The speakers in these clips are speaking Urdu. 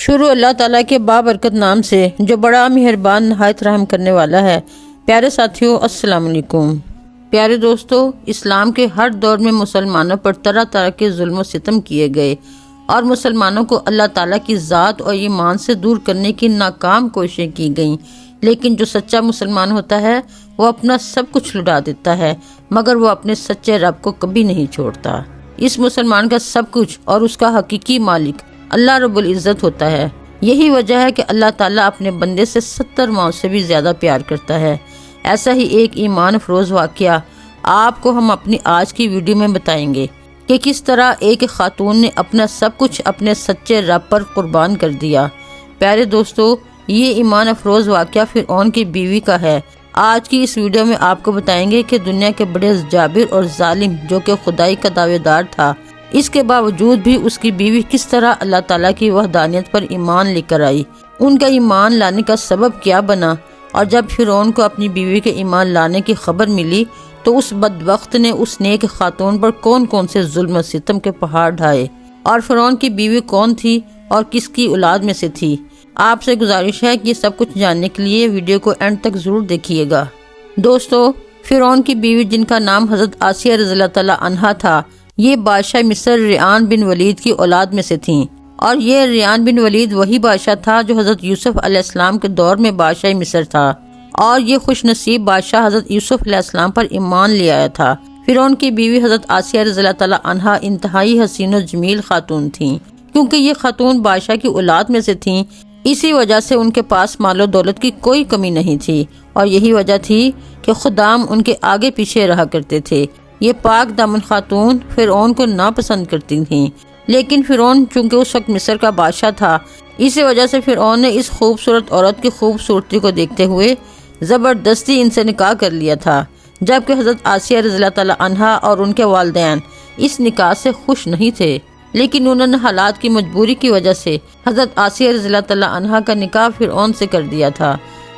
شروع اللہ تعالیٰ کے بابرکت نام سے جو بڑا مہربان نہایت رحم کرنے والا ہے۔ پیارے ساتھیوں، السلام علیکم۔ پیارے دوستو، اسلام کے ہر دور میں مسلمانوں پر طرح طرح کے ظلم و ستم کیے گئے اور مسلمانوں کو اللہ تعالیٰ کی ذات اور ایمان سے دور کرنے کی ناکام کوششیں کی گئیں، لیکن جو سچا مسلمان ہوتا ہے وہ اپنا سب کچھ لٹا دیتا ہے، مگر وہ اپنے سچے رب کو کبھی نہیں چھوڑتا۔ اس مسلمان کا سب کچھ اور اس کا حقیقی مالک اللہ رب العزت ہوتا ہے۔ یہی وجہ ہے کہ اللہ تعالیٰ اپنے بندے سے 70 ماؤں سے بھی زیادہ پیار کرتا ہے۔ ایسا ہی ایک ایمان افروز واقعہ آپ کو ہم اپنی آج کی ویڈیو میں بتائیں گے کہ کس طرح ایک خاتون نے اپنا سب کچھ اپنے سچے رب پر قربان کر دیا۔ پیارے دوستو، یہ ایمان افروز واقعہ فرعون کی بیوی کا ہے۔ آج کی اس ویڈیو میں آپ کو بتائیں گے کہ دنیا کے بڑے جابر اور ظالم جو کہ خدائی کا دعوے دار تھا، اس کے باوجود بھی اس کی بیوی کس طرح اللہ تعالیٰ کی وحدانیت پر ایمان لے کر آئی، ان کا ایمان لانے کا سبب کیا بنا، اور جب فرعون کو اپنی بیوی کے ایمان لانے کی خبر ملی تو اس بدبخت نے اس نیک خاتون پر کون کون سے ظلم و ستم کے پہاڑ ڈھائے، اور فرعون کی بیوی کون تھی اور کس کی اولاد میں سے تھی۔ آپ سے گزارش ہے کہ یہ سب کچھ جاننے کے لیے ویڈیو کو اینڈ تک ضرور دیکھیے گا۔ دوستو، فرعون کی بیوی جن کا نام حضرت آسیہ رضی اللہ تعالیٰ عنہا تھا، یہ بادشاہ مصر ریان بن ولید کی اولاد میں سے تھیں، اور یہ ریان بن ولید وہی بادشاہ تھا جو حضرت یوسف علیہ السلام کے دور میں بادشاہ مصر تھا، اور یہ خوش نصیب بادشاہ حضرت یوسف علیہ السلام پر ایمان لے آیا تھا۔ فرعون کی بیوی حضرت آسیہ رضی اللہ تعالیٰ عنہا انتہائی حسین و جمیل خاتون تھیں۔ کیونکہ یہ خاتون بادشاہ کی اولاد میں سے تھیں، اسی وجہ سے ان کے پاس مال و دولت کی کوئی کمی نہیں تھی، اور یہی وجہ تھی کہ خدام ان کے آگے پیچھے رہا کرتے تھے۔ یہ پاک دامن خاتون فرعون کو ناپسند کرتی تھیں، لیکن فرعون چونکہ اس وقت مصر کا بادشاہ تھا، اسی وجہ سے فرعون نے اس خوبصورت عورت کی خوبصورتی کو دیکھتے ہوئے زبردستی ان سے نکاح کر لیا تھا، جبکہ حضرت آسیہ رضی اللہ تعالیٰ عنہا اور ان کے والدین اس نکاح سے خوش نہیں تھے، لیکن انہوں نے حالات کی مجبوری کی وجہ سے حضرت آسیہ رضی اللہ تعالیٰ عنہا کا نکاح فرعون سے کر دیا تھا۔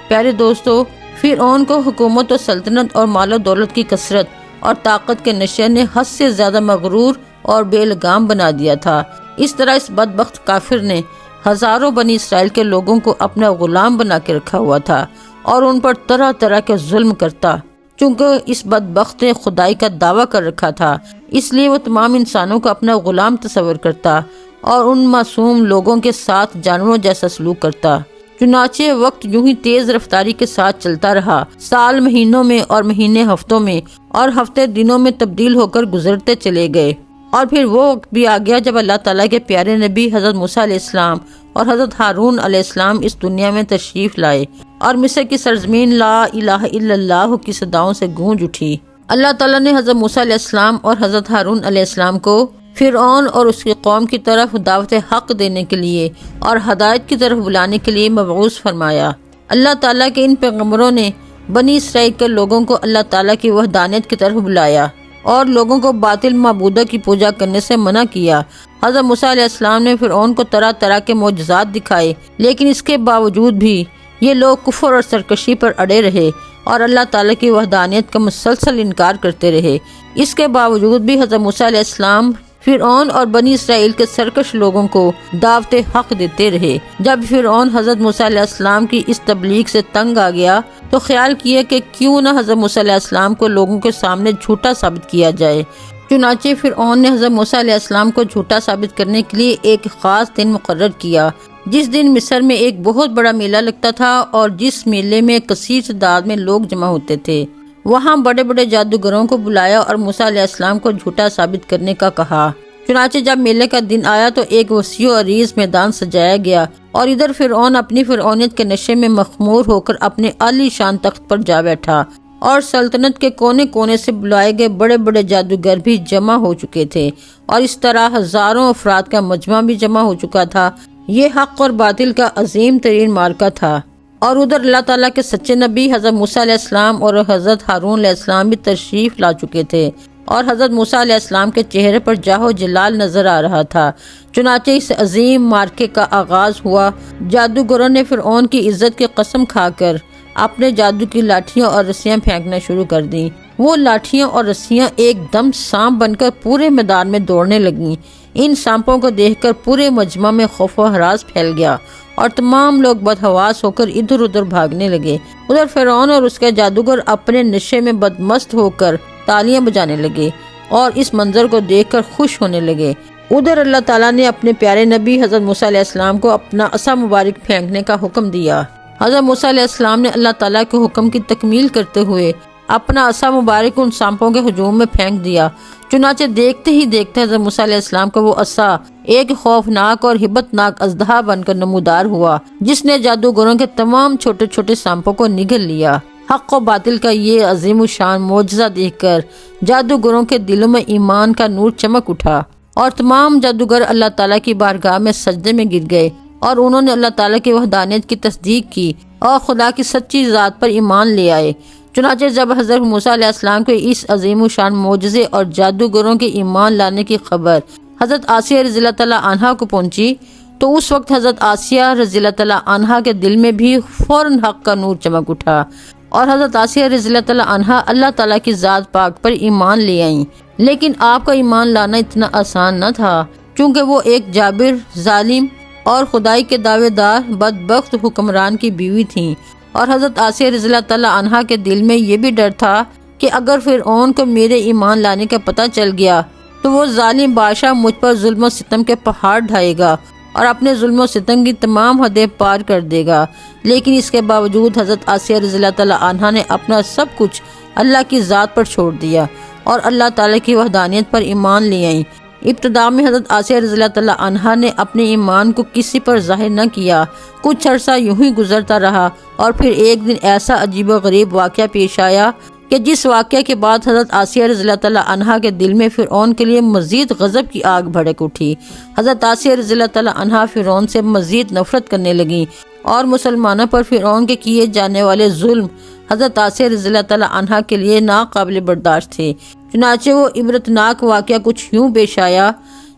پیارے دوستو، فرعون کو حکومت و سلطنت اور مال و دولت کی کثرت اور طاقت کے نشے نے حد سے زیادہ مغرور اور بے لگام بنا دیا تھا۔ اس طرح اس بدبخت کافر نے ہزاروں بنی اسرائیل کے لوگوں کو اپنا غلام بنا کے رکھا ہوا تھا اور ان پر طرح طرح کے ظلم کرتا۔ چونکہ اس بدبخت نے خدائی کا دعویٰ کر رکھا تھا، اس لیے وہ تمام انسانوں کو اپنا غلام تصور کرتا اور ان معصوم لوگوں کے ساتھ جانوروں جیسا سلوک کرتا۔ چنانچہ وقت یوں ہی تیز رفتاری کے ساتھ چلتا رہا، سال مہینوں میں اور مہینے ہفتوں میں اور ہفتے دنوں میں تبدیل ہو کر گزرتے چلے گئے، اور پھر وہ وقت بھی آ گیا جب اللہ تعالیٰ کے پیارے نبی حضرت موسیٰ علیہ السلام اور حضرت ہارون علیہ السلام اس دنیا میں تشریف لائے، اور مصر کی سرزمین لا الہ الا اللہ کی صداؤں سے گونج اٹھی۔ اللہ تعالیٰ نے حضرت موسیٰ علیہ السلام اور حضرت ہارون علیہ السلام کو فرعون اور اس کی قوم کی طرف دعوت حق دینے کے لیے اور ہدایت کی طرف بلانے کے لیے مبعوث فرمایا۔ اللہ تعالیٰ کے ان پیغمبروں نے بنی اسرائیل کے لوگوں کو اللہ تعالیٰ کی وحدانیت کی طرف بلایا اور لوگوں کو باطل معبودوں کی پوجا کرنے سے منع کیا۔ حضرت موسیٰ علیہ السلام نے فرعون کو طرح طرح کے معجزات دکھائے، لیکن اس کے باوجود بھی یہ لوگ کفر اور سرکشی پر اڑے رہے اور اللہ تعالیٰ کی وحدانیت کا مسلسل انکار کرتے رہے۔ اس کے باوجود بھی حضرت موسیٰ علیہ السلام فرعون اور بنی اسرائیل کے سرکش لوگوں کو دعوت حق دیتے رہے۔ جب فرعون حضرت موسیٰ علیہ السلام کی اس تبلیغ سے تنگ آ گیا تو خیال کیا کہ کیوں نہ حضرت موسیٰ علیہ السلام کو لوگوں کے سامنے جھوٹا ثابت کیا جائے۔ چنانچہ فرعون نے حضرت موسیٰ علیہ السلام کو جھوٹا ثابت کرنے کے لیے ایک خاص دن مقرر کیا، جس دن مصر میں ایک بہت بڑا میلہ لگتا تھا اور جس میلے میں کثیر تعداد میں لوگ جمع ہوتے تھے۔ وہاں بڑے بڑے جادوگروں کو بلایا اور موسیٰ علیہ السلام کو جھوٹا ثابت کرنے کا کہا۔ چنانچہ جب میلے کا دن آیا تو ایک وسیع و عریض میدان سجایا گیا، اور ادھر فرعون اپنی فرعونیت کے نشے میں مخمور ہو کر اپنے عالی شان تخت پر جا بیٹھا، اور سلطنت کے کونے کونے سے بلائے گئے بڑے بڑے جادوگر بھی جمع ہو چکے تھے، اور اس طرح ہزاروں افراد کا مجمع بھی جمع ہو چکا تھا۔ یہ حق اور باطل کا عظیم ترین معرکہ تھا، اور ادھر اللہ تعالیٰ کے سچے نبی حضرت موسیٰ علیہ السلام اور حضرت ہارون علیہ السلام بھی تشریف لا چکے تھے، اور حضرت موسیٰ علیہ السلام کے چہرے پر جاہ و جلال نظر آ رہا تھا۔ چنانچہ اس عظیم معرکے کا آغاز ہوا۔ جادوگروں نے فرعون کی عزت کی قسم کھا کر اپنے جادو کی لاٹھیاں اور رسیاں پھینکنا شروع کر دیں۔ وہ لاٹھیاں اور رسیاں ایک دم سانپ بن کر پورے میدان میں دوڑنے لگیں۔ ان سانپوں کو دیکھ کر پورے مجمع میں خوف و ہراس پھیل گیا اور تمام لوگ بدحواس ہو کر ادھر ادھر بھاگنے لگے۔ ادھر فرعون اور اس کے جادوگر اپنے نشے میں بدمست ہو کر تالیاں بجانے لگے اور اس منظر کو دیکھ کر خوش ہونے لگے۔ ادھر اللہ تعالیٰ نے اپنے پیارے نبی حضرت موسیٰ علیہ السلام کو اپنا عصا مبارک پھینکنے کا حکم دیا۔ حضرت موسیٰ علیہ السلام نے اللہ تعالیٰ کے حکم کی تکمیل کرتے ہوئے اپنا عصا مبارک ان سانپوں کے ہجوم میں پھینک دیا۔ چنانچہ دیکھتے ہی دیکھتے حضرت موسیٰ علیہ السلام کا وہ عصا ایک خوفناک اور ہبت ناک اژدہا بن کر نمودار ہوا، جس نے جادوگروں کے تمام چھوٹے چھوٹے سانپوں کو نگل لیا۔ حق و باطل کا یہ عظیم الشان معجزہ دیکھ کر جادوگروں کے دلوں میں ایمان کا نور چمک اٹھا اور تمام جادوگر اللہ تعالیٰ کی بارگاہ میں سجدے میں گر گئے اور انہوں نے اللہ تعالیٰ کی وحدانیت کی تصدیق کی اور خدا کی سچی ذات پر ایمان لے آئے۔ چنانچہ جب حضرت موسیٰ علیہ السلام کے اس عظیم الشان معجزے اور جادوگروں کے ایمان لانے کی خبر حضرت آسیہ رضی اللہ تعالیٰ عنہا کو پہنچی تو اس وقت حضرت آسیہ رضی اللہ تعالیٰ عنہا کے دل میں بھی فوراً حق کا نور چمک اٹھا اور حضرت آسیہ رضی اللہ تعالیٰ عنہا اللہ تعالیٰ کی ذات پاک پر ایمان لے آئیں۔ لیکن آپ کا ایمان لانا اتنا آسان نہ تھا، چونکہ وہ ایک جابر، ظالم اور خدائی کے دعوے دار بدبخت حکمران کی بیوی تھیں، اور حضرت آسیہ رضی اللہ تعالیٰ عنہا کے دل میں یہ بھی ڈر تھا کہ اگر فرعون کو میرے ایمان لانے کا پتہ چل گیا تو وہ ظالم بادشاہ مجھ پر ظلم و ستم کے پہاڑ ڈھائے گا اور اپنے ظلم و ستم کی تمام حدیں پار کر دے گا۔ لیکن اس کے باوجود حضرت آسیہ رضی اللہ تعالیٰ عنہا نے اپنا سب کچھ اللہ کی ذات پر چھوڑ دیا اور اللہ تعالیٰ کی وحدانیت پر ایمان لے آئیں۔ ابتدا میں حضرت آسیہ رضی اللہ تعالیٰ عنہا نے اپنے ایمان کو کسی پر ظاہر نہ کیا۔ کچھ عرصہ یوں ہی گزرتا رہا اور پھر ایک دن ایسا عجیب و غریب واقعہ پیش آیا کہ جس واقعہ کے بعد حضرت آسیہ رضی اللہ تعالیٰ عنہا کے دل میں فرعون کے لیے مزید غضب کی آگ بھڑک اٹھی۔ حضرت آسیہ رضی اللہ تعالیٰ عنہا فرعون سے مزید نفرت کرنے لگیں اور مسلمانوں پر فرعون کے کیے جانے والے ظلم حضرت آسیہ رضی اللہ تعالیٰ عنہا کے لیے ناقابل برداشت تھے۔ چنانچہ وہ عبرتناک واقعہ کچھ یوں پیش آیا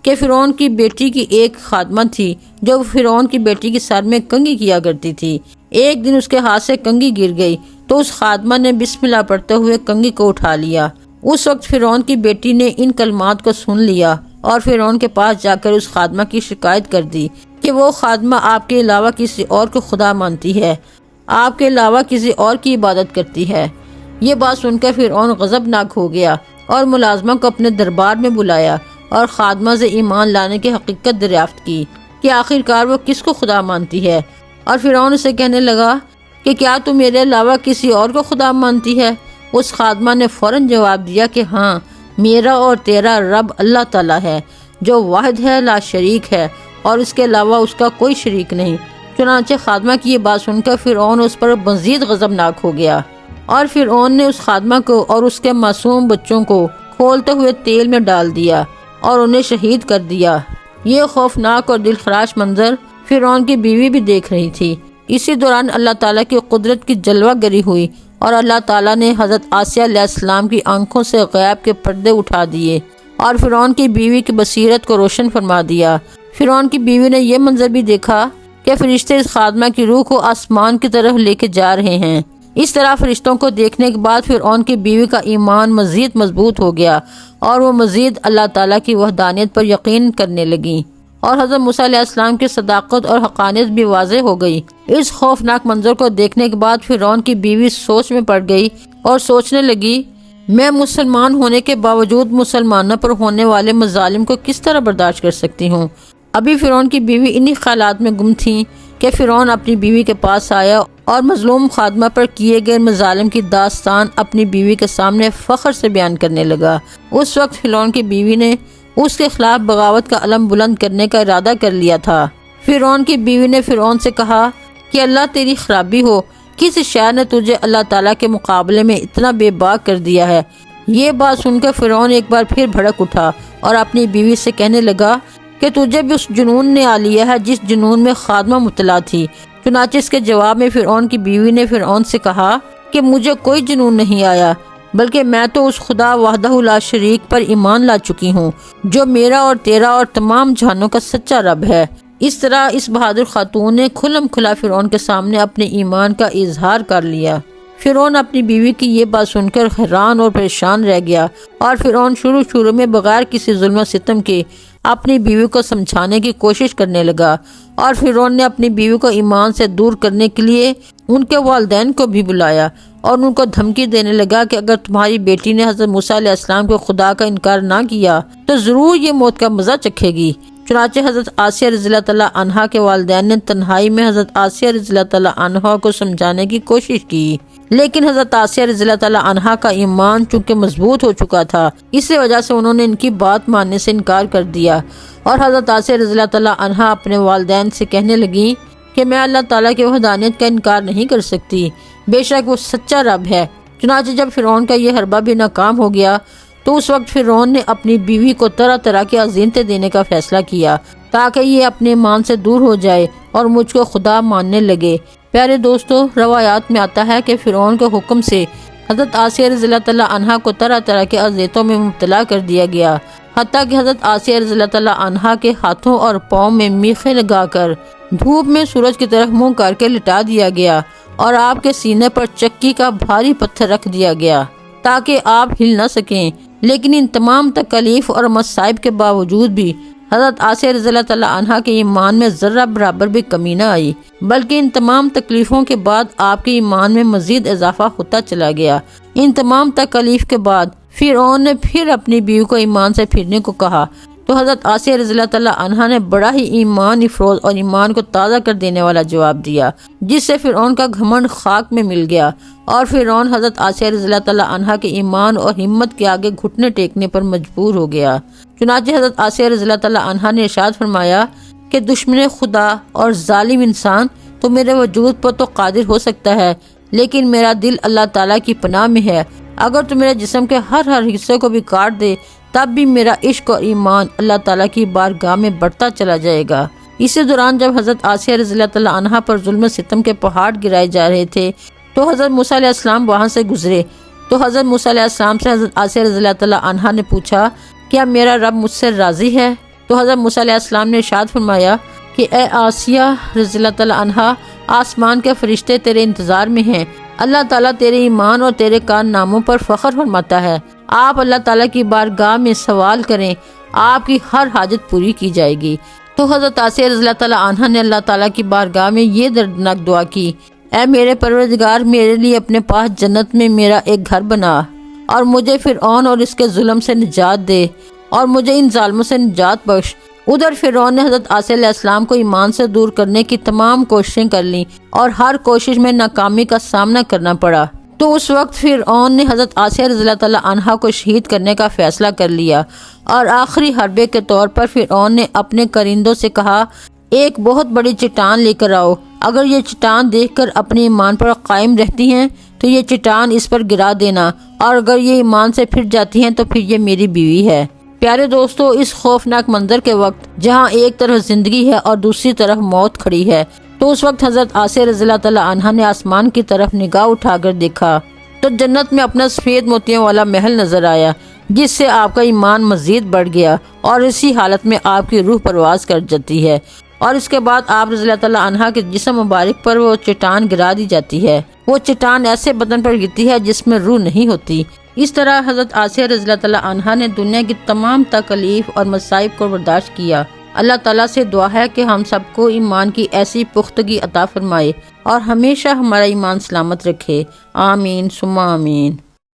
کہ فرعون کی بیٹی کی ایک خادمہ تھی جو فرعون کی بیٹی کے سر میں کنگھی کیا کرتی تھی۔ ایک دن اس کے ہاتھ سے کنگھی گر گئی تو اس خادمہ نے بسم اللہ پڑھتے ہوئے کنگھی کو اٹھا لیا۔ اس وقت فرعون کی بیٹی نے ان کلمات کو سن لیا اور فرعون کے پاس جا کر اس خادمہ کی شکایت کر دی کہ وہ خادمہ آپ کے علاوہ کسی اور کو خدا مانتی ہے، آپ کے علاوہ کسی اور کی عبادت کرتی ہے۔ یہ بات سن کر فرعون غضبناک ہو گیا اور ملازمہ کو اپنے دربار میں بلایا اور خادمہ سے ایمان لانے کی حقیقت دریافت کی کہ آخرکار وہ کس کو خدا مانتی ہے، اور فرعون اسے کہنے لگا کہ کیا تو میرے علاوہ کسی اور کو خدا مانتی ہے؟ اس خادمہ نے فوراً جواب دیا کہ ہاں، میرا اور تیرا رب اللہ تعالیٰ ہے جو واحد ہے، لا شریک ہے، اور اس کے علاوہ اس کا کوئی شریک نہیں۔ چنانچہ خادمہ کی یہ بات سن کر فرعون اس پر مزید غضبناک ہو گیا اور فرعون نے اس خادمہ کو اور اس کے معصوم بچوں کو کھولتے ہوئے تیل میں ڈال دیا اور انہیں شہید کر دیا۔ یہ خوفناک اور دلخراش منظر فرعون کی بیوی بھی دیکھ رہی تھی۔ اسی دوران اللہ تعالیٰ کی قدرت کی جلوہ گری ہوئی اور اللہ تعالیٰ نے حضرت آسیہ علیہ السلام کی آنکھوں سے غیب کے پردے اٹھا دیے اور فرعون کی بیوی کی بصیرت کو روشن فرما دیا۔ فرعون کی بیوی نے یہ منظر بھی دیکھا کہ فرشتے اس خادمہ کی روح کو آسمان کی طرف لے کے جا رہے ہیں۔ اس طرح فرشتوں کو دیکھنے کے بعد فرعون کی بیوی کا ایمان مزید مضبوط ہو گیا اور وہ مزید اللہ تعالیٰ کی وحدانیت پر یقین کرنے لگیں، اور حضرت موسیٰ علیہ السلام کی صداقت اور حقانیت بھی واضح ہو گئی۔ اس خوفناک منظر کو دیکھنے کے بعد فرعون کی بیوی سوچ میں پڑ گئی اور سوچنے لگی، میں مسلمان ہونے کے باوجود مسلمانوں پر ہونے والے مظالم کو کس طرح برداشت کر سکتی ہوں۔ ابھی فرعون کی بیوی انہی خیالات میں گم تھی کہ فرعون اپنی بیوی کے پاس آیا اور مظلوم خادمہ پر کیے گئے مظالم کی داستان اپنی بیوی کے سامنے فخر سے بیان کرنے لگا۔ اس وقت فرعون کی بیوی نے اس کے خلاف بغاوت کا علم بلند کرنے کا ارادہ کر لیا تھا۔ فرعون کی بیوی نے فرعون سے کہا کہ اللہ تیری خرابی ہو، کس شے نے تجھے اللہ تعالیٰ کے مقابلے میں اتنا بے باک کر دیا ہے؟ یہ بات سن کر فرعون ایک بار پھر بھڑک اٹھا اور اپنی بیوی سے کہنے لگا کہ تجھے بھی اس جنون نے آ لیا ہے جس جنون میں خادمہ مبتلا تھی۔ چنانچہ اس کے جواب میں فرعون کی بیوی نے فرعون سے کہا کہ مجھے کوئی جنون نہیں آیا، بلکہ میں تو اس خدا وحدہ لا شریک پر ایمان لا چکی ہوں جو میرا اور تیرا اور تمام جہانوں کا سچا رب ہے۔ اس طرح اس بہادر خاتون نے کھلم کھلا فرعون کے سامنے اپنے ایمان کا اظہار کر لیا۔ فرعون اپنی بیوی کی یہ بات سن کر حیران اور پریشان رہ گیا، اور فرعون شروع میں بغیر کسی ظلم و ستم کے اپنی بیوی کو سمجھانے کی کوشش کرنے لگا، اور فرعون نے اپنی بیوی کو ایمان سے دور کرنے کے لیے ان کے والدین کو بھی بلایا اور ان کو دھمکی دینے لگا کہ اگر تمہاری بیٹی نے حضرت موسیٰ علیہ السلام کو خدا کا انکار نہ کیا تو ضرور یہ موت کا مزہ چکھے گی۔ چنانچہ حضرت آسیہ رضی اللہ تعالیٰ عنہا کے والدین نے تنہائی میں حضرت آسیہ رضی اللہ تعالیٰ عنہا کو سمجھانے کی کوشش کی، لیکن حضرت آسیہ رضی اللہ تعالیٰ عنہا کا ایمان چونکہ مضبوط ہو چکا تھا، اسی وجہ سے انہوں نے ان کی بات ماننے سے انکار کر دیا، اور حضرت آسیہ رضی اللہ تعالیٰ عنہا اپنے والدین سے کہنے لگیں کہ میں اللہ تعالیٰ کی وحدانیت کا انکار نہیں کر سکتی، بے شک وہ سچا رب ہے۔ چنانچہ جب فرعون کا یہ حربہ بھی ناکام ہو گیا تو اس وقت فرعون نے اپنی بیوی کو طرح طرح کی اذیتیں دینے کا فیصلہ کیا تاکہ یہ اپنے ایمان سے دور ہو جائے اور مجھ کو خدا ماننے لگے۔ پیارے دوستو، روایات میں آتا ہے کہ فرعون کے حکم سے حضرت آسیہ رضی اللہ تعالیٰ عنہا کو طرح طرح کے اذیتوں میں مبتلا کر دیا گیا، حتیٰ کہ حضرت آسیہ رضی اللہ تعالیٰ عنہا کے ہاتھوں اور پاؤں میں میخیں لگا کر دھوپ میں سورج کی طرف منہ کر کے لٹا دیا گیا، اور آپ کے سینے پر چکی کا بھاری پتھر رکھ دیا گیا تاکہ آپ ہل نہ سکیں۔ لیکن ان تمام تکالیف اور مصائب کے باوجود بھی حضرت آسیہ رضی اللہ تعالیٰ عنہا کے ایمان میں ذرہ برابر بھی کمی نہ آئی، بلکہ ان تمام تکلیفوں کے بعد آپ کے ایمان میں مزید اضافہ ہوتا چلا گیا۔ ان تمام تکالیف کے بعد فرعون نے پھر اپنی بیوی کو ایمان سے پھرنے کو کہا تو حضرت آسیہ رضی اللہ تعالیٰ عنہا نے بڑا ہی ایمان افروز اور ایمان کو تازہ کر دینے والا جواب دیا، جس سے فرعون کا گھمنڈ خاک میں مل گیا، اور فرعون حضرت آسیہ رضی اللہ تعالیٰ عنہا کے ایمان اور ہمت کے آگے گھٹنے ٹیکنے پر مجبور ہو گیا۔ چنانچہ حضرت آسیہ رضی اللہ تعالیٰ عنہا نے ارشاد فرمایا کہ دشمن خدا اور ظالم انسان تو میرے وجود پر تو قادر ہو سکتا ہے، لیکن میرا دل اللہ تعالیٰ کی پناہ میں ہے، اگر تو میرے جسم کے ہر حصے کو بھی کاٹ دے تب بھی میرا عشق اور ایمان اللہ تعالیٰ کی بارگاہ میں بڑھتا چلا جائے گا۔ اسی دوران جب حضرت آسیہ رضی اللہ تعالیٰ عنہا پر ظلم و ستم کے پہاڑ گرائے جا رہے تھے تو حضرت موسیٰ علیہ السلام وہاں سے گزرے، تو حضرت موسیٰ علیہ السلام سے حضرت آسیہ رضی اللہ تعالیٰ عنہا نے پوچھا کیا میرا رب مجھ سے راضی ہے؟ تو حضرت موسیٰ علیہ السلام نے ارشاد فرمایا کہ اے آسیہ رضی اللہ تعالیٰ عنہا، آسمان کے فرشتے تیرے انتظار میں ہیں، اللہ تعالیٰ تیرے ایمان اور تیرے کارناموں پر فخر فرماتا ہے، آپ اللہ تعالیٰ کی بارگاہ میں سوال کریں، آپ کی ہر حاجت پوری کی جائے گی۔ تو حضرت آسیہ رضی اللہ تعالیٰ عنہا نے اللہ تعالیٰ کی بارگاہ میں یہ دردناک دعا کی، اے میرے پروردگار، میرے لیے اپنے پاس جنت میں میرا ایک گھر بنا، اور مجھے فرعون اور اس کے ظلم سے نجات دے، اور مجھے ان ظالموں سے نجات بخش۔ ادھر فرعون نے حضرت آسیہ علیہ السلام کو ایمان سے دور کرنے کی تمام کوششیں کر لیں، اور ہر کوشش میں ناکامی کا سامنا کرنا پڑا۔ تو اس وقت فرعون نے حضرت آسیہ رضی اللہ تعالیٰ عنہا کو شہید کرنے کا فیصلہ کر لیا، اور آخری حربے کے طور پر فرعون نے اپنے کرندوں سے کہا ایک بہت بڑی چٹان لے کر آؤ، اگر یہ چٹان دیکھ کر اپنے ایمان پر قائم رہتی ہیں تو یہ چٹان اس پر گرا دینا، اور اگر یہ ایمان سے پھر جاتی ہیں تو پھر یہ میری بیوی ہے۔ پیارے دوستو، اس خوفناک منظر کے وقت جہاں ایک طرف زندگی ہے اور دوسری طرف موت کھڑی ہے، تو اس وقت حضرت آسیہ رضی اللہ تعالیٰ عنہا نے آسمان کی طرف نگاہ اٹھا کر دیکھا تو جنت میں اپنا سفید موتیوں والا محل نظر آیا، جس سے آپ کا ایمان مزید بڑھ گیا، اور اسی حالت میں آپ کی روح پرواز کر جاتی ہے، اور اس کے بعد آپ رضی اللہ تعالیٰ عنہا کے جسم مبارک پر وہ چٹان گرا دی جاتی ہے۔ وہ چٹان ایسے بدن پر گرتی ہے جس میں روح نہیں ہوتی۔ اس طرح حضرت آسیہ رضی اللہ تعالیٰ عنہا نے دنیا کی تمام تکلیف اور مصائب کو برداشت کیا۔ اللہ تعالیٰ سے دعا ہے کہ ہم سب کو ایمان کی ایسی پختگی عطا فرمائے اور ہمیشہ ہمارا ایمان سلامت رکھے۔ آمین ثم آمین۔